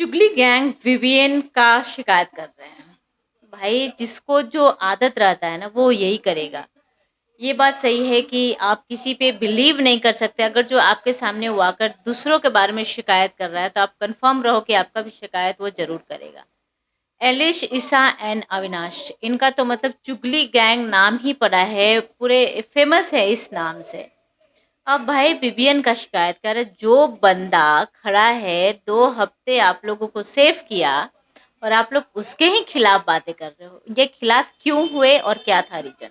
चुगली gang Vivian का शिकायत कर रहे हैं। भाई जिसको जो आदत रहता है ना वो यही करेगा। ये बात सही है कि आप किसी पे बिलीव नहीं कर सकते। अगर जो आपके सामने वो आकर दूसरों के बारे में शिकायत कर रहा है तो आप कंफर्म रहो कि आपका भी शिकायत वो ज़रूर करेगा। एलिश, ईसा एंड अविनाश, इनका तो मतलब चुगली गैंग नाम ही पड़ा है, पूरे फेमस है इस नाम से। अब भाई विवियन का शिकायत कर रहे, जो बंदा खड़ा है 2 हफ्ते आप लोगों को सेव किया और आप लोग उसके ही खिलाफ बातें कर रहे हो। ये खिलाफ क्यों हुए और क्या था रीजन?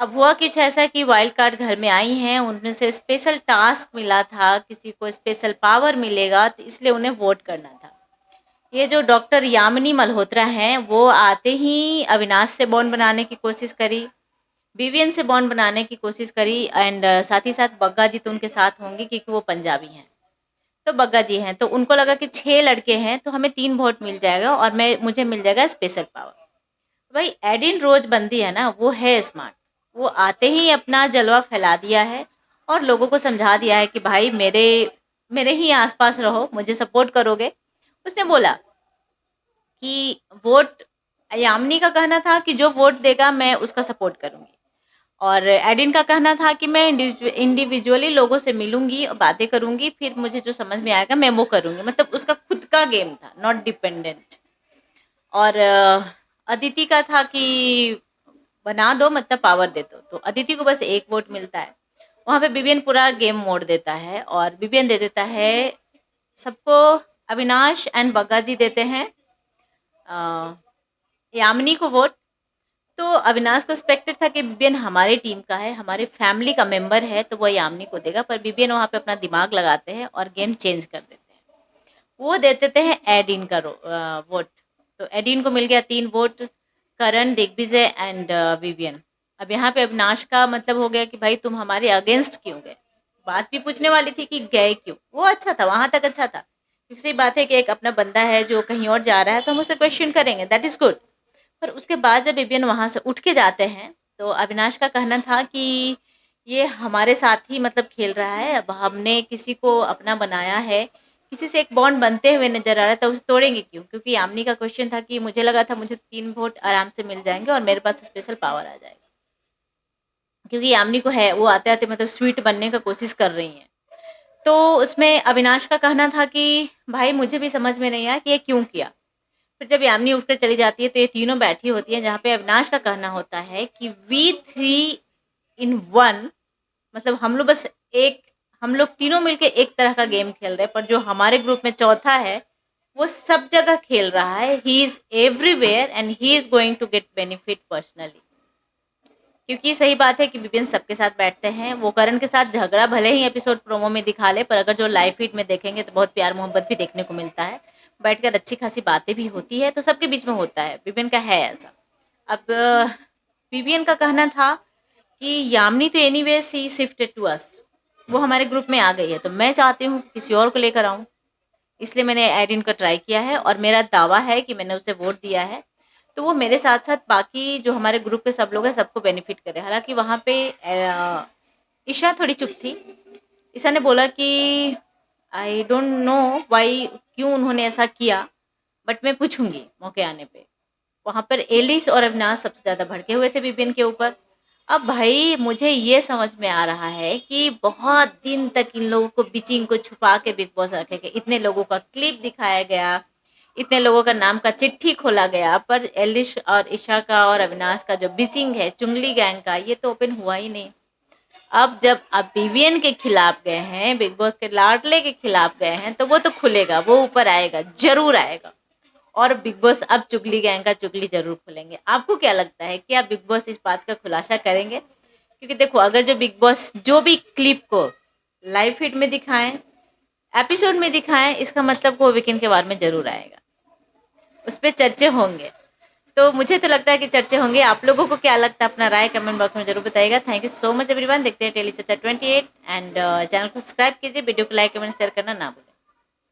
अब हुआ कुछ ऐसा कि वाइल्ड कार्ड घर में आई हैं, उनमें से स्पेशल टास्क मिला था, किसी को स्पेशल पावर मिलेगा तो इसलिए उन्हें वोट करना था। ये जो डॉक्टर यामिनी मल्होत्रा हैं वो आते ही अविनाश से बॉन्ड बनाने की कोशिश करी, विवियन से बॉन्ड बनाने की कोशिश करी एंड साथ ही साथ बग्गा जी तो उनके साथ होंगे क्योंकि वो पंजाबी हैं। तो बग्गा जी हैं तो उनको लगा कि 6 लड़के हैं तो हमें 3 वोट मिल जाएगा और मैं मुझे मिल जाएगा स्पेशल पावर। भाई एडिन रोज बंदी है ना, वो है स्मार्ट। वो आते ही अपना जलवा फैला दिया है और लोगों को समझा दिया है कि भाई मेरे मेरे ही आसपास रहो, मुझे सपोर्ट करोगे। उसने बोला कि वोट, यामिनी का कहना था कि जो वोट देगा मैं उसका सपोर्ट करूंगी, और एडिन का कहना था कि मैं इंडिविजुअली लोगों से मिलूंगी और बातें करूंगी, फिर मुझे जो समझ में आएगा मैं वो करूंगी। मतलब उसका खुद का गेम था, नॉट डिपेंडेंट। और अदिति का था कि बना दो मतलब पावर दे दो, तो अदिति को बस 1 वोट मिलता है। वहाँ पे बिबियन पूरा गेम मोड़ देता है और बिबियन दे देता है सबको। अविनाश एंड बग्गा जी देते हैं यामिनी को वोट। तो अविनाश को एक्सपेक्टेड था कि बिबियन हमारे टीम का है, हमारे फैमिली का मेंबर है, तो वो यामिनी को देगा, पर बिबियन वहाँ पे अपना दिमाग लगाते हैं और गेम चेंज कर देते हैं। वो दे देते हैं एडिन का वोट। तो एडिन को मिल गया 3 vote, Karan, Digvijay and Vivian. अब यहाँ पे अविनाश का मतलब हो गया कि भाई तुम हमारे अगेंस्ट क्यों गए। बात भी पूछने वाली थी कि गए क्यों, वो अच्छा था, वहां तक अच्छा था, क्योंकि सही बात है कि एक अपना बंदा है जो कहीं और जा रहा है तो हम उसे क्वेश्चन करेंगे, दैट इज गुड। पर उसके बाद जब विवियन वहाँ से उठ के जाते हैं तो अविनाश का कहना था कि ये हमारे साथ ही मतलब खेल रहा है, अब हमने किसी को अपना बनाया है, किसी से एक बॉन्ड बनते हुए नजर आ रहा है तो उसे तोड़ेंगे क्यों। क्योंकि यामिनी का क्वेश्चन था कि मुझे लगा था मुझे 3 वोट आराम से मिल जाएंगे और मेरे पास स्पेशल पावर आ जाएगा, क्योंकि यामिनी को है वो आते आते मतलब स्वीट बनने का कोशिश कर रही हैं। तो उसमें अविनाश का कहना था कि भाई मुझे भी समझ में नहीं आया कि ये क्यों किया। फिर जब यामिनी उठकर चली जाती है तो ये तीनों बैठी होती हैं, जहाँ पे अविनाश का कहना होता है कि we 3 in 1, मतलब हम लोग तीनों मिलके एक तरह का गेम खेल रहे हैं, पर जो हमारे ग्रुप में चौथा है वो सब जगह खेल रहा है, he is everywhere and he is going to get benefit personally. क्योंकि सही बात है कि विपिन सबके साथ बैठते हैं, वो करण के साथ झगड़ा भले ही एपिसोड प्रोमो में दिखा ले, पर अगर जो लाइव फीड में देखेंगे तो बहुत प्यार मोहब्बत भी देखने को मिलता है, बैठकर अच्छी खासी बातें भी होती है, तो सबके बीच में होता है, विपिन का है ऐसा। अब विवियन का कहना था कि यामिनी तो anyway she shifted to us, वो हमारे ग्रुप में आ गई है, तो मैं चाहती हूँ किसी और को लेकर आऊँ, इसलिए मैंने एड इन का ट्राई किया है और मेरा दावा है कि मैंने उसे वोट दिया है, तो वो मेरे साथ साथ बाकी जो हमारे ग्रुप के सब लोग हैं सबको बेनिफिट करे। हालांकि वहाँ पे ईशा थोड़ी चुप थी। ईशा ने बोला कि आई डोंट नो वाई, क्यों उन्होंने ऐसा किया, बट मैं पूछूंगी मौके आने पे। वहाँ पर एलिस और अविनाश सबसे ज़्यादा भड़के हुए थे विपिन के ऊपर। अब भाई मुझे ये समझ में आ रहा है कि बहुत दिन तक इन लोगों को बिचिंग को छुपा के बिग बॉस रखेगा, इतने लोगों का क्लिप दिखाया गया, इतने लोगों का नाम का चिट्ठी खोला गया, पर एलिश और ईशा का और अविनाश का जो बिचिंग है चुंगली गैंग का, ये तो ओपन हुआ ही नहीं। अब जब आप विवियन के खिलाफ गए हैं, बिग बॉस के लाडले के खिलाफ गए हैं, तो वो तो खुलेगा, वो ऊपर आएगा, जरूर आएगा। और बिग बॉस अब चुगली गैंग का चुगली जरूर खोलेंगे। आपको क्या लगता है, क्या बिग बॉस इस बात का खुलासा करेंगे? क्योंकि देखो, अगर जो बिग बॉस जो भी क्लिप को लाइव फीड में दिखाएं, एपिसोड में दिखाएं, इसका मतलब वो वीकेंड के बारे में जरूर आएगा, उस पर चर्चे होंगे। तो मुझे तो लगता है कि चर्चे होंगे। आप लोगों को क्या लगता है, अपना राय कमेंट बॉक्स में जरूर बताइएगा। Thank you so much everyone. देखते हैं टेली चर्चा 28 एंड चैनल को सब्सक्राइब कीजिए, वीडियो को लाइक कमेंट शेयर करना ना भूलें।